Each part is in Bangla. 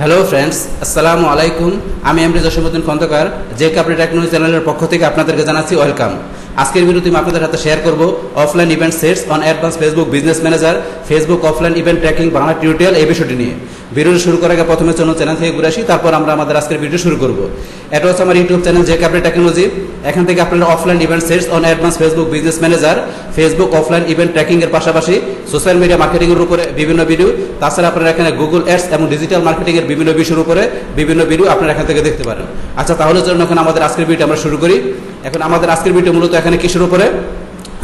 হ্যালো ফ্রেন্ডস, আসসালামু আলাইকুম। আমি এমডি জসীমউদ্দিন খন্দকার, যে কাপড়ি টেকনোলজি চ্যানেলের পক্ষ থেকে আপনাদেরকে জানাচ্ছি ওয়েলকাম। আজকের ভিডিওতে আমি আপনাদের হাতে শেয়ার করব offline event sets on advance Facebook business manager, Facebook offline event tracking Bangla tutorial, এই বিষয়টি নিয়ে। ভিডিওটি শুরু করার আগে প্রথমে চলুন চ্যানেল থেকে ঘুরে আসি, তারপর আমরা আমাদের আজকের ভিডিও শুরু করব। এটা হচ্ছে আমার ইউটিউব চ্যানেল যে কাপড়ি টেকনোলজি। এখান থেকে আপনারা offline event sets on advance Facebook business manager, Facebook offline event tracking এর পাশাপাশি সোশ্যাল মিডিয়া মার্কেটিং এর উপরে বিভিন্ন ভিডিও, তাছাড়া আপনারা এখানে গুগল অ্যাডস এবং ডিজিটাল মার্কেটিং এর বিভিন্ন বিষয়ের উপরে বিভিন্ন ভিডিও আপনারা এখান থেকে দেখতে পারেন। আচ্ছা, তাহলে চলুন এখন আমাদের আজকের ভিডিও আমরা শুরু করি। এখন আমাদের আজকের ভিডিও মূলত এখানে কিসের উপরে?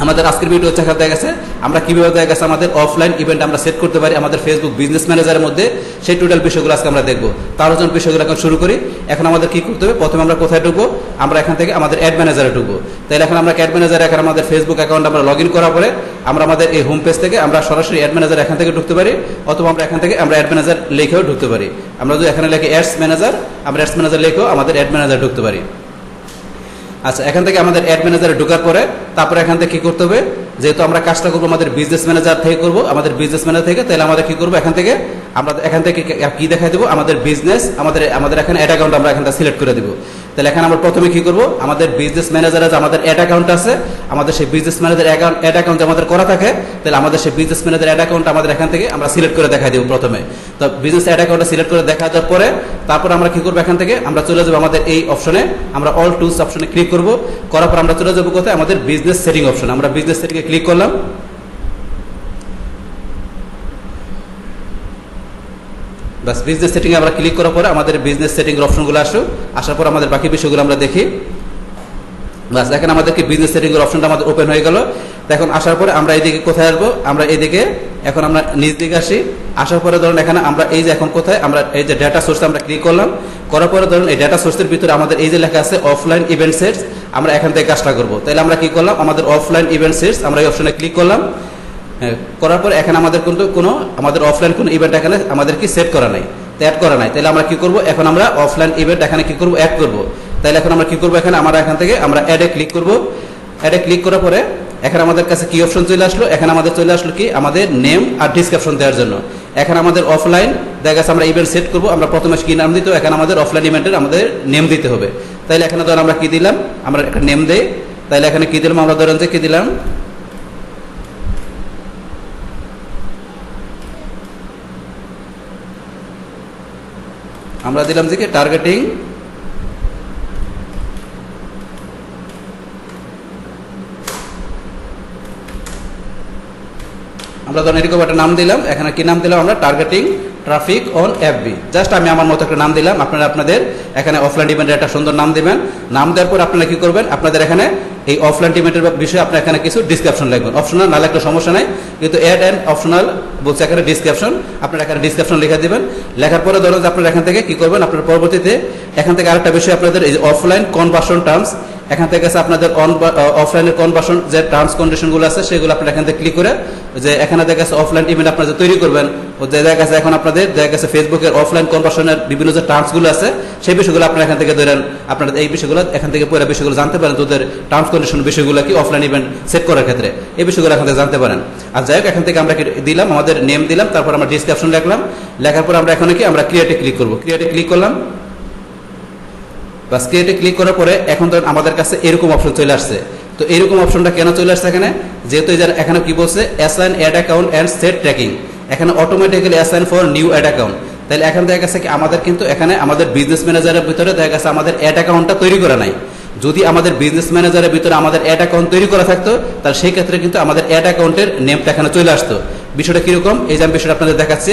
আমাদের আজকের ভিডিও হচ্ছে দেখা গেছে আমরা কিভাবে দেখা গেছে আমাদের অফলাইন ইভেন্ট আমরা সেট করতে পারি আমাদের ফেসবুক বিজনেস ম্যানেজারের মধ্যে, সেই টোটাল বিষয়গুলো আজকে আমরা দেখবো। তার জন্য বিষয়গুলো এখন শুরু করি। এখন আমাদের কি করতে হবে? প্রথমে আমরা কোথায় ঢুকবো? আমরা এখান থেকে আমাদের অ্যাড ম্যানেজারে ঢুকবো। তাহলে এখন আমরা অ্যাড ম্যানেজারে এখন আমাদের ফেসবুক অ্যাকাউন্ট আমরা লগ ইন করার পরে আমরা আমাদের এই হোম পেজ থেকে আমরা সরাসরি অ্যাড ম্যানেজার এখান থেকে ঢুকতে পারি, অথবা আমরা এখান থেকে আমরা অ্যাড ম্যানেজার লিখেও ঢুকতে পারি। আমরা যদি এখানে লিখে অ্যাডস ম্যানেজার, আমরা অ্যাডস ম্যানেজার লিখেও আমাদের অ্যাড ম্যানেজার ঢুকতে পারি। আচ্ছা, এখান থেকে আমাদের অ্যাড ম্যানেজারে ঢোকার পরে তারপরে এখান থেকে কি করতে হবে? যেহেতু আমরা কাজটা করবো আমাদের বিজনেস ম্যানেজার থেকে করবো, আমাদের বিজনেস ম্যানেজার থেকে, তাহলে আমাদের কি করবো? এখান থেকে আমরা এখান থেকে কি দেখাই দেবো? আমাদের বিজনেস, আমাদের এখানে অ্যাড অ্যাকাউন্ট আমরা এখানটা সিলেক্ট করে দেবো। তাহলে এখানে আমরা প্রথমে কি করবো? আমাদের বিজনেস ম্যানেজারে যে আমাদের অ্যাড অ্যাকাউন্ট আছে, আমাদের সেই বিজনেস ম্যানেজার অ্যাড অ্যাকাউন্ট আমাদের করা থাকে, তাহলে আমাদের সেই বিজনেস ম্যানেজার অ্যাড অ্যাকাউন্ট আমাদের এখান থেকে আমরা সিলেক্ট করে দেখাই দেবো প্রথমে। তো বিজনেস অ্যাড অ্যাকাউন্টটা সিলেক্ট করে দেখা দেওয়ার পরে তারপর আমরা কি করবো? এখান থেকে আমরা চলে যাবো আমাদের এই অপশনে, আমরা অল টুলস অপশনে ক্লিক করবো। করার পর আমরা চলে যাবো কোথায়? আমাদের বিজনেস সেটিং অপশন। আমরা বিজনেস সেটিংয়ে ক্লিক করলাম। বাস, বিজনেস সেটিং আমরা ক্লিক করার পরে আমাদের বিজনেস সেটিং এর অপশনগুলো আসার পর আমাদের বাকি বিষয়গুলো আমরা দেখি। বাস, দেখেন আমাদেরকে বিজনেস সেটিং এর অপশনটা আমাদের ওপেন হয়ে গেল। এখন আসার পরে আমরা এইদিকে কোথায় আসবো? আমরা এইদিকে এখন আমরা নিচ দিকে আসি। আসার পরে ধরুন এখানে আমরা এই যে এখন কোথায় আমরা এই যে ডেটা সোর্স আমরা ক্লিক করলাম। করার পরে ধরুন এই ডেটা সোর্সের ভিতরে আমাদের এই যে লেখা আছে অফলাইন ইভেন্ট সেটস, আমরা এখান থেকে কাজটা করবো। তাহলে আমরা কি করলাম? আমাদের অফলাইন ইভেন্ট সেটস আমরা এই অপশনে ক্লিক করলাম। করার পর এখানে আমাদের কিন্তু কোনো আমাদের অফলাইন কোনো ইভেন্ট এখানে আমাদের কি সেট করা নাই, অ্যাড করা নাই। তাহলে আমরা কি করব? এখন আমরা অফলাইন ইভেন্ট এখানে কি করব? অ্যাড করব। তাহলে এখন আমরা কি করব? এখানে আমরা এখান থেকে আমরা অ্যাডে ক্লিক করব। অ্যাডে ক্লিক করার পরে এখানে আমাদের কাছে কি অপশন চলে আসলো? এখানে আমাদের চলে আসলো কি? আমাদের নেম আর ডিসক্রিপশন দেওয়ার জন্য। এখানে আমাদের অফলাইন দেখা গেছে আমরা ইভেন্ট সেট করব, আমরা প্রথমে কি নাম দিতে হবে? এখানে আমাদের অফলাইন ইভেন্টের আমাদের নেম দিতে হবে। তাহলে এখানে ধরুন আমরা কি দিলাম? আমরা একটা নেম দেই। তাহলে এখানে কি দিলাম? আমরা ধরেন যে কি দিলাম? আমরা দিলাম যে কি টার্গেটিং আমরা ধরেন এরকম একটা নাম দিলাম। এখানে কি নাম দিলাম? আমরা targeting traffic on FB. Just আমি আমার মতো একটা নাম দিলাম। আপনারা আপনাদের এখানে অফলাইন ইভেন্টের একটা সুন্দর নাম দিবেন। নাম দেওয়ার পর আপনারা কি করবেন? আপনাদের এখানে এই অফলাইন ইভেন্টের বিষয়ে আপনার এখানে কিছু ডিসক্রিপশন লিখবেন। অপশনাল না লিখলে সমস্যা নাই, কিন্তু অ্যাড অ্যান্ড অপশনাল বলছে এখানে ডিসক্রিপশন, আপনারা এখানে ডিসক্রিপশন লিখে দিবেন। লেখার পরে ধরুন যে আপনারা এখান থেকে কি করবেন? আপনার পরবর্তীতে এখান থেকে আরেকটা বিষয় আপনাদের এই অফলাইন কনভার্সন টার্মস, এখান থেকে আছে আপনাদের অফলাইনের কনভার্সন যে টার্মস কন্ডিশনগুলো আছে সেগুলো আপনারা এখান থেকে ক্লিক করে যে এখানে দেখা গেছে অফলাইন ইভেন্ট আপনারা যে তৈরি করবেন, ও যে দেখা গেছে এখন আপনাদের দেখা গেছে ফেসবুকের অফলাইন কনভার্সনের বিভিন্ন যে টার্মসগুলো আছে সেই বিষয়গুলো আপনারা এখান থেকে ধরেন আপনাদের এই বিষয়গুলো এখান থেকে পুরো বিষয়গুলো জানতে পারেন। তোদের টার্মস কন্ডিশন বিষয়গুলো কি অফলাইন ইভেন্ট সেট করার ক্ষেত্রে এই বিষয়গুলো এখান থেকে জানতে পারেন। আর যাই হোক, এখান থেকে আমরা দিলাম আমাদের নেম দিলাম, তারপর আমরা ডিসক্রিপশন লিখলাম। লেখার পর আমরা এখানে কি আমরা ক্রিয়েটে ক্লিক করবো। ক্রিয়েটে ক্লিক করলাম। বাস, ক্রিয়েটে ক্লিক করার পরে এখন ধরুন আমাদের কাছে এরকম অপশন চলে আসছে। তো এরকম অপশনটা কেন চলে আসছে? এখানে যেহেতু এখানে কি বলছে assign add account and set tracking, এখানে automatically assign for new add account. তাহলে এখানে দেখা গেছে কি আমাদের কিন্তু এখানে আমাদের বিজনেস ম্যানেজারের ভিতরে দেখা গেছে আমাদের অ্যাড অ্যাকাউন্টটা তৈরি করা নাই। যদি আমাদের বিজনেস ম্যানেজারের ভিতরে আমাদের অ্যাড অ্যাকাউন্ট তৈরি করা থাকতো তাহলে সেই ক্ষেত্রে কিন্তু আমাদের অ্যাড অ্যাকাউন্টের নেমটা এখানে চলে আসতো। বিষয়টা কিরকম? এই যে আমি বিষয়টা আপনাদের দেখাচ্ছি।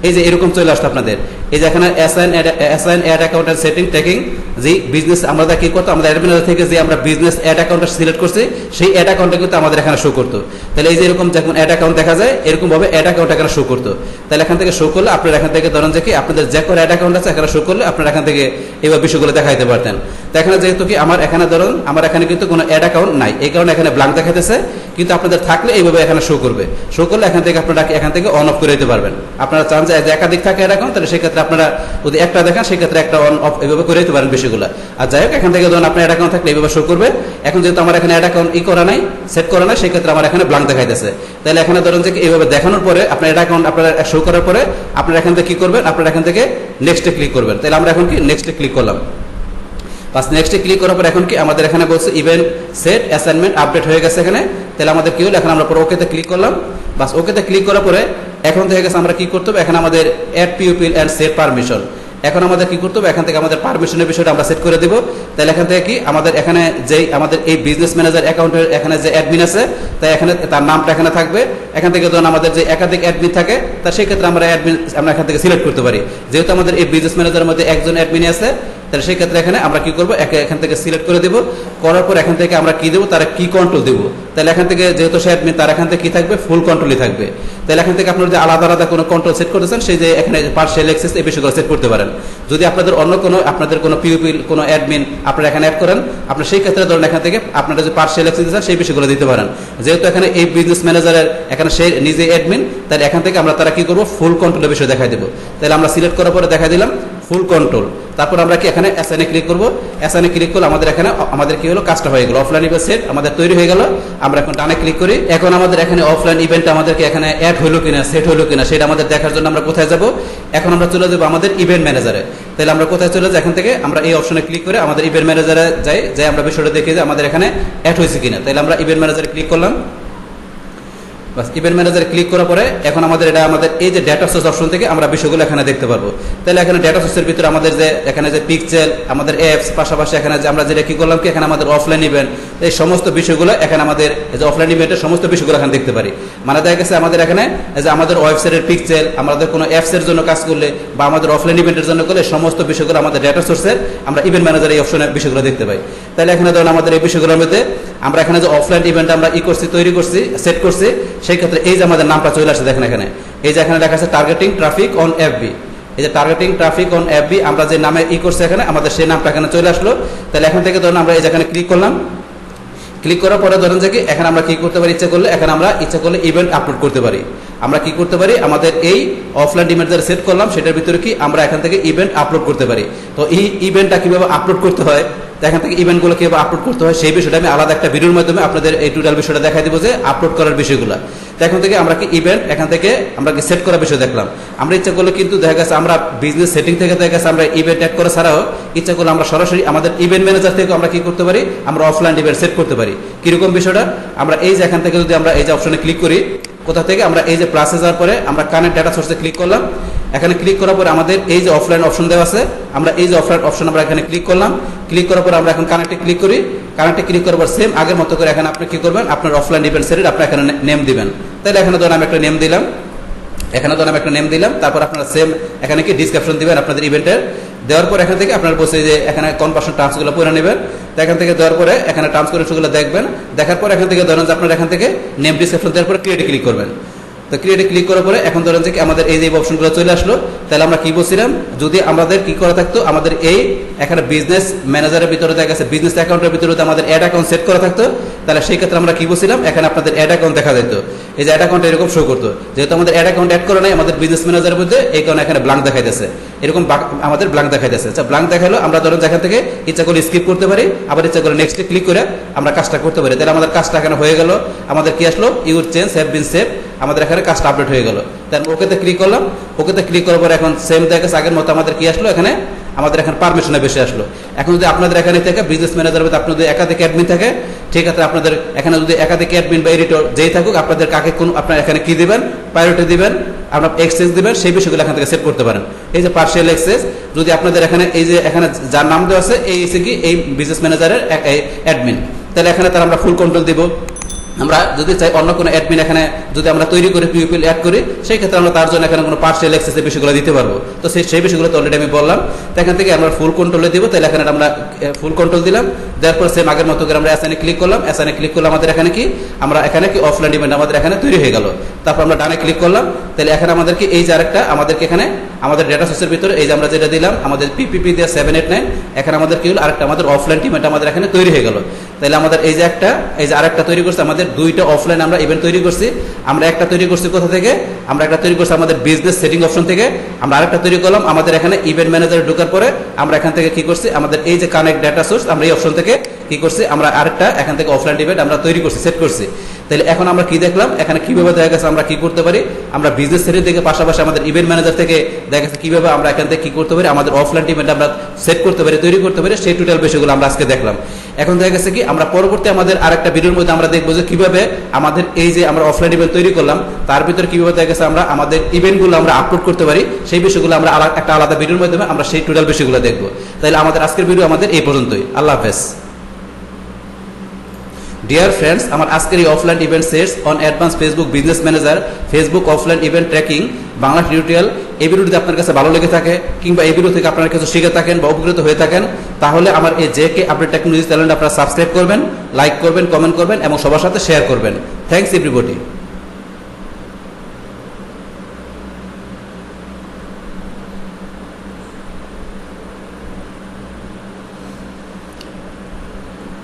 এই যে এরকম চলে আসতো আপনাদের। এই যে এখানে assign add account and setting tracking, যে বিজনেস আমরা কি করতো? আমাদের অ্যাড ম্যানেজার থেকে যে আমরা বিজনেস অ্যাড অ্যাকাউন্টটা সিলেক্ট করছি সেই অ্যাড অ্যাকাউন্টটা কিন্তু আমাদের এখানে শো করতো। তাহলে এই যে এরকম যখন অ্যাড অ্যাকাউন্ট দেখা যায় এরকম ভাবে অ্যাড অ্যাকাউন্ট এখানে শো করতো। তাহলে এখান থেকে শো করলে আপনারা এখান থেকে ধরেন যে কি আপনাদের যে কোনো অ্যাড অ্যাকাউন্ট আছে এখানে শো করলে আপনারা এখান থেকে এইভাবে বিষয়গুলো দেখাইতে পারতেন। তো এখানে যেহেতু কি আমার এখানে ধরুন আমার এখানে কিন্তু কোনো অ্যাড অ্যাকাউন্ট নাই, এই কারণে এখানে ব্ল্যাঙ্ক দেখাইতেছে, কিন্তু আপনাদের থাকলে এইভাবে এখানে শো করবে। শো করলে এখান থেকে আপনারা এখান থেকে অন অফ করে দিতে পারবেন। আপনারা চান যে একাধিক থাকে অ্যাড অ্যাকাউন্ট, তাহলে সেক্ষেত্রে আপনারা যদি একটা দেখেন সেক্ষেত্রে একটা অন অফ এইভাবে করে দিতে পারেন বিষয়গুলো। আর যাই হোক এখান থেকে ধরুন আপনার অ্যাড অ্যাকাউন্ট থাকলে এইভাবে শো করবে। এখন যেহেতু আমার এখানে অ্যাড অ্যাকাউন্ট করা নাই, সেট করা নাই, সেক্ষেত্রে আমার এখানে ব্ল্যাঙ্ক দেখাইতেছে। তাহলে এখানে ধরুন যে এইভাবে দেখানোর পরে আপনার অ্যাড অ্যাকাউন্ট আপনারা শো করার পরে আপনারা এখান থেকে কি করবেন, আপনারা এখান থেকে নেক্সটে ক্লিক করবেন। তাহলে আমরা এখন কি নেক্সটে ক্লিক করলাম। বাস নেক্সটে ক্লিক করার পর এখন কি আমাদের এখানে বলছে ইভেন্ট সেট অ্যাসাইনমেন্ট আপডেট হয়ে গেছে এখানে। তাহলে আমাদের কি হলো, এখন আমরা পরে ওকেতে ক্লিক করলাম। বাস ওকেতে ক্লিক করার পরে এখন থেকে গেছে আমরা কি করতে হবে, এখানে আমাদের add people and set permission. এখন আমাদের কি করতে হবে, এখান থেকে আমাদের পারমিশনের বিষয়টা আমরা সেট করে দেব। তাহলে এখান থেকে কি আমাদের এখানে যেই আমাদের এই বিজনেস ম্যানেজার অ্যাকাউন্টের এখানে যে অ্যাডমিন আছে, তাই এখানে তার নামটা এখানে থাকবে। এখান থেকে ধরুন আমাদের যে একাধিক অ্যাডমিন থাকে, তা সেই ক্ষেত্রে আমরা অ্যাডমিন আমরা এখান থেকে সিলেক্ট করতে পারি। যেহেতু আমাদের এই বিজনেস ম্যানেজারের মধ্যে একজন অ্যাডমিন আছে, তাহলে সেই ক্ষেত্রে এখানে আমরা কি করবো, এখান থেকে সিলেক্ট করে দেবো। করার পর এখান থেকে আমরা কি দেবো, তারা কি কন্ট্রোল দেবো। তাহলে এখান থেকে যেহেতু সে অ্যাডমিন, তার এখান থেকে কি থাকবে, ফুল কন্ট্রোলই থাকবে। তাহলে এখান থেকে আপনারা যে আলাদা আলাদা কোনো কন্ট্রোল সেট করতেছেন, সেই যে এখানে পার্সিয়াল অ্যাক্সেস এই বিষয়গুলো সেট করতে পারেন। যদি আপনাদের অন্য কোনো আপনাদের কোনো পিউপিল কোনো অ্যাডমিন আপনারা এখানে অ্যাড করেন, আপনার সেই ক্ষেত্রে ধরুন এখান থেকে আপনারা যে পার্সিয়াল অ্যাক্সেস দিচ্ছেন সেই বিষয়গুলো দিতে পারেন। যেহেতু এখানে এই বিজনেস ম্যানেজারের এখানে সে নিজে অ্যাডমিন, তাহলে এখান থেকে আমরা তারা কি করবো, ফুল কন্ট্রোলের বিষয় দেখাই দেবো। তাহলে আমরা সিলেক্ট করার পরে দেখা দিলাম ফুল কন্ট্রোল। তারপর আমরা কি এখানে অ্যাসাইনে ক্লিক করবো। অ্যাসাইনে ক্লিক করলে আমাদের এখানে আমাদের কি হলো, কাজটা হয়ে গেল, অফলাইন ইভেন্ট সেট আমাদের তৈরি হয়ে গেল। আমরা এখন ডানে ক্লিক করি। এখন আমাদের এখানে অফলাইন ইভেন্ট আমাদেরকে এখানে অ্যাড হলো কিনা, সেট হলো কিনা, সেটা আমাদের দেখার জন্য আমরা কোথায় যাব, এখন আমরা চলে যাবো আমাদের ইভেন্ট ম্যানেজারে। তাহলে আমরা কোথায় চলে যাই, এখান থেকে আমরা এই অপশনে ক্লিক করে আমাদের ইভেন্ট ম্যানেজারে যাই আমরা বিষয়টা দেখি যে আমাদের এখানে অ্যাড হয়েছে কিনা। তাহলে আমরা ইভেন্ট ম্যানেজারে ক্লিক করলাম। বাস ইভেন্ট ম্যানেজারে ক্লিক করার পরে এখন আমাদের এটা আমাদের এই যে ডেটা সোর্স অপশন থেকে আমরা বিষয়গুলো এখানে দেখতে পারবো। তাহলে এখানে ডেটা সোর্সের ভিতরে আমাদের যে এখানে যে পিকচার আমাদের অ্যাপস, পাশাপাশি এখানে যে আমরা যেটা কি করলাম কি এখানে আমাদের অফলাইন ইভেন্ট, এই সমস্ত বিষয়গুলো এখানে আমাদের এই যে অফলাইন ইভেন্টের সমস্ত বিষয়গুলো এখানে দেখতে পারি। মানে দেখা গেছে আমাদের এখানে যে আমাদের ওয়েবসাইটের পিকচার, আমাদের কোনো অ্যাপসের জন্য কাজ করলে বা আমাদের অফলাইন ইভেন্টের জন্য করলে সমস্ত বিষয়গুলো আমাদের ডেটা সোর্সের আমরা ইভেন্ট ম্যানেজার এই অপশনের বিষয়গুলো দেখতে পাই। তাহলে এখানে ধরুন আমাদের এই বিষয়গুলোর মধ্যে আমরা এখানে যে অফলাইন ইভেন্ট আমরা করছি, তৈরি করছি, সেট করছি, সেই ক্ষেত্রে এই যে আমাদের নামটা চলে আসছে দেখেন এখানে, এই যে এখানে লেখা আছে টার্গেটিং ট্রাফিক অন এফবি। এই যে টার্গেটিং ট্রাফিক অন এফবি আমরা যে নামে করছি এখানে আমাদের সেই নামটা এখানে চলে আসলো। তাহলে এখান থেকে ধরুন আমরা এই যেখানে ক্লিক করলাম। ক্লিক করার পরে ধরেন যে কি এখানে আমরা কি করতে পারি, ইচ্ছা করলে এখানে আমরা ইচ্ছা করলে ইভেন্ট আপলোড করতে পারি। আমরা কি করতে পারি, আমাদের এই অফলাইন ইভেন্ট যারা সেট করলাম সেটার ভিতরে কি আমরা এখান থেকে ইভেন্ট আপলোড করতে পারি। তো এই ইভেন্টটা কিভাবে আপলোড করতে হয়, এখান থেকে ইভেন্টগুলো কিভাবে আপলোড করতে হয় সেই বিষয়টা আমি আলাদা একটা ভিডিওর মাধ্যমে আপনাদের এই টোটাল বিষয়টা দেখাই দেবো যে আপলোড করার বিষয়গুলো। তো এখন থেকে আমরা কি ইভেন্ট এখান থেকে আমরা কি সেট করার বিষয় দেখলাম। আমরা ইচ্ছা করলে কিন্তু দেখা গেছে আমরা বিজনেস সেটিং থেকে দেখা গেছে আমরা ইভেন্ট অ্যাড করা ছাড়াও ইচ্ছা করলে আমরা সরাসরি আমাদের ইভেন্ট ম্যানেজার থেকে আমরা কি করতে পারি, আমরা অফলাইন ইভেন্ট সেট করতে পারি। কিরকম বিষয়টা, আমরা এই যে এখান থেকে যদি আমরা এই যে অপশনে ক্লিক করি, কোথা থেকে আমরা এই যে প্লাসে যাওয়ার পরে আমরা কানেক্ট ডেটা সোর্সে ক্লিক করলাম। এখানে ক্লিক করার পরে আমাদের এই যে অফলাইন অপশন দেওয়া আছে, আমরা এই যে অফলাইন অপশন আমরা এখানে ক্লিক করলাম। ক্লিক করার পর আমরা এখন কানেক্টে ক্লিক করি। কানেক্টে ক্লিক করার পর সেম আগের মতো করে এখানে আপনি কি করবেন, আপনার অফলাইন ইভেন্ট সেটের আপনি এখানে নেম দিবেন। তাহলে এখানে ধরুন আমি একটা নেম দিলাম, তারপর আপনারা সেম এখানে কি ডিসক্রিপশন দিবেন আপনাদের ইভেন্টের। দেওয়ার পর এখান থেকে আপনার বসে যে এখানে কনভার্সন টার্মসগুলো পড়ে নেবেন। তো এখান থেকে দেওয়ার পরে এখানে টার্মস কন্ডিশনগুলো দেখবেন। দেখার পর এখান থেকে ধরেন যে আপনার এখান থেকে নেম ডিসক্রিপশন দেওয়ার পরে ক্রিয়েটে ক্লিক করবেন। তো ক্রিয়েটে ক্লিক করার পরে এখন ধরেন যে আমাদের এই যে অপশনগুলো চলে আসলো। তাহলে আমরা কি বলছিলাম, যদি আমাদের কি করা থাকতো, আমাদের এই এখানে বিজনেস ম্যানেজারের ভিতরে দেখা গেছে বিজনেস অ্যাকাউন্টের ভিতরে আমাদের অ্যাড অ্যাকাউন্ট সেট করা থাকতো, তাহলে সেই ক্ষেত্রে আমরা কি বলছিলাম, এখানে আপনাদের অ্যাড অ্যাকাউন্ট দেখা যেত। এই যে অ্যাড অ্যাকাউন্ট এরকম শো করতো, যেহেতু আমাদের অ্যাড অ্যাকাউন্ট অ্যাড করা নাই আমাদের বিজনেস ম্যানেজারের মধ্যে, এই কারণে এখানে ব্ল্যাঙ্ক দেখাইতেছে, এরকম আমাদের ব্ল্যাঙ্ক দেখাইতেছে। আচ্ছা ব্ল্যাঙ্ক দেখালো, আমরা ধরেন এখান থেকে ইচ্ছা করে স্কিপ করতে পারি, আবার ইচ্ছা করে নেক্সটে ক্লিক করে আমরা কাজটা করতে পারি। তাহলে আমাদের কাজটা এখানে হয়ে গেল। আমাদের কি আসলো, your change have been save, আমাদের এখানে কাজটা আপডেট হয়ে গেল। তারপর ওকেতে ক্লিক করলাম। ওকেতে ক্লিক করার পর এখন সেম দেখা গেছে আগের মতো আমাদের কি আসলো, এখানে আমাদের এখানে পারমিশনে বেশি আসলো। এখন যদি আপনাদের এখানে থেকে বিজনেস ম্যানেজার মধ্যে আপনাদের একাধিক অ্যাডমিন থাকে, ঠিক আছে, আপনাদের এখানে যদি একাধিক অ্যাডমিন বা এডিটর যেই থাকুক, আপনাদের কাকে কোন আপনার এখানে কি দিবেন, প্রায়োরিটি দিবেন, আপনার এক্সেস দিবেন, সেই বিষয়গুলো এখান থেকে সেট করতে পারেন। এই যে পার্সিয়াল এক্সেস, যদি আপনাদের এখানে এই যে এখানে যার নাম দেওয়া আছে এই এসে কি এই বিজনেস ম্যানেজারের অ্যাডমিন, তাহলে এখানে তার আমরা ফুল কন্ট্রোল দিব। আমরা যদি চাই অন্য কোনো অ্যাডমিন এখানে যদি আমরা তৈরি করে পিউপিল অ্যাড করি সেই ক্ষেত্রে আমরা তার জন্য এখানে কোনো পার্সিয়াল অ্যাক্সেসের বিষয়গুলো দিতে পারবো। তো সেই বিষয়গুলো তো অলরেডি আমি বললাম। তো এখান থেকে আমরা ফুল কন্ট্রোলে দিব, তাহলে এখানে আমরা ফুল কন্ট্রোল দিলাম, দেওয়ার পর সেম আগের মতো করে আমরা অ্যাসাইনে ক্লিক করলাম। অ্যাসাইনে ক্লিক করলে আমাদের এখানে কি আমরা এখানে কি অফলাইন ইভেন্ট আমাদের এখানে তৈরি হয়ে গেল। তারপর আমরা ডানে ক্লিক করলাম, তাহলে এখানে আমাদের কি এই যে আরেকটা আমাদেরকে এখানে আমাদের ডেটা সোর্সের ভিতরে এই যে আমরা যেটা দিলাম আমাদের পিপিপি দিয়ে 789 এখানে আমাদের কি হলো আরেকটা আমাদের অফলাইন ইভেন্ট আমাদের এখানে তৈরি হয়ে গেল। তাহলে আমাদের এই যে একটা এই যে আরেকটা তৈরি করছে, আমাদের দুইটা অফলাইন আমরা ইভেন্ট তৈরি করছি। আমরা একটা তৈরি করছি কোথা থেকে, আমরা একটা তৈরি করছি আমাদের বিজনেস সেটিং অপশন থেকে। আমরা আরেকটা তৈরি করলাম আমাদের এখানে ইভেন্ট ম্যানেজারে ঢোকার পরে আমরা এখান থেকে কি করছি আমাদের এই যে কানেক্ট ডেটা সোর্স আমরা এই অপশন থেকে কি করছি আমরা আরেকটা এখান থেকে অফলাইন ইভেন্ট আমরা তৈরি করছি, সেট করছি। তাহলে এখন আমরা কি দেখলাম এখানে কিভাবে দেখা গেছে আমরা কি করতে পারি, আমরা বিজনেস সেটিং থেকে পাশাপাশি আমাদের ইভেন্ট ম্যানেজার থেকে দেখা গেছে কিভাবে আমরা এখান থেকে কি করতে পারি আমাদের অফলাইন ইভেন্ট আমরা সেট করতে পারি, তৈরি করতে পারি, সেই টোটাল বিষয়গুলো আমরা আজকে দেখলাম। এখন দেখা গেছে কি আমরা পরবর্তী আমাদের আরেকটা ভিডিওর মধ্যে আমরা দেখবো যে কিভাবে আমাদের এই যে আমরা অফলাইন ইভেন্ট তৈরি করলাম তার ভিতরে কিভাবে দেখা গেছে আমরা আমাদের ইভেন্টগুলো আমরা আপলোড করতে পারি, সেই বিষয়গুলো আমরা একটা আলাদা ভিডিওর মাধ্যমে আমরা সেই টোটাল বিষয়গুলো দেখবো। তাহলে আমাদের আজকের ভিডিও আমাদের এই পর্যন্তই। আল্লাহ হাফেজ। ডিয়ার ফ্রেন্ডস, আমার আজকের এই offline event sets on advance Facebook business manager, Facebook offline event tracking Bangla tutorial, এই ভিডিওটি আপনার কাছে ভালো লেগে থাকে কিংবা এই ভিডিও থেকে আপনারা কিছু শিখে থাকেন বা উপকৃত হয়ে থাকেন, তাহলে আমার এই জেকে আপডেট টেকনোলজি চ্যানেলটা আপনারা সাবস্ক্রাইব করবেন, লাইক করবেন, কমেন্ট করবেন এবং সবার সাথে শেয়ার করবেন। Thanks everybody.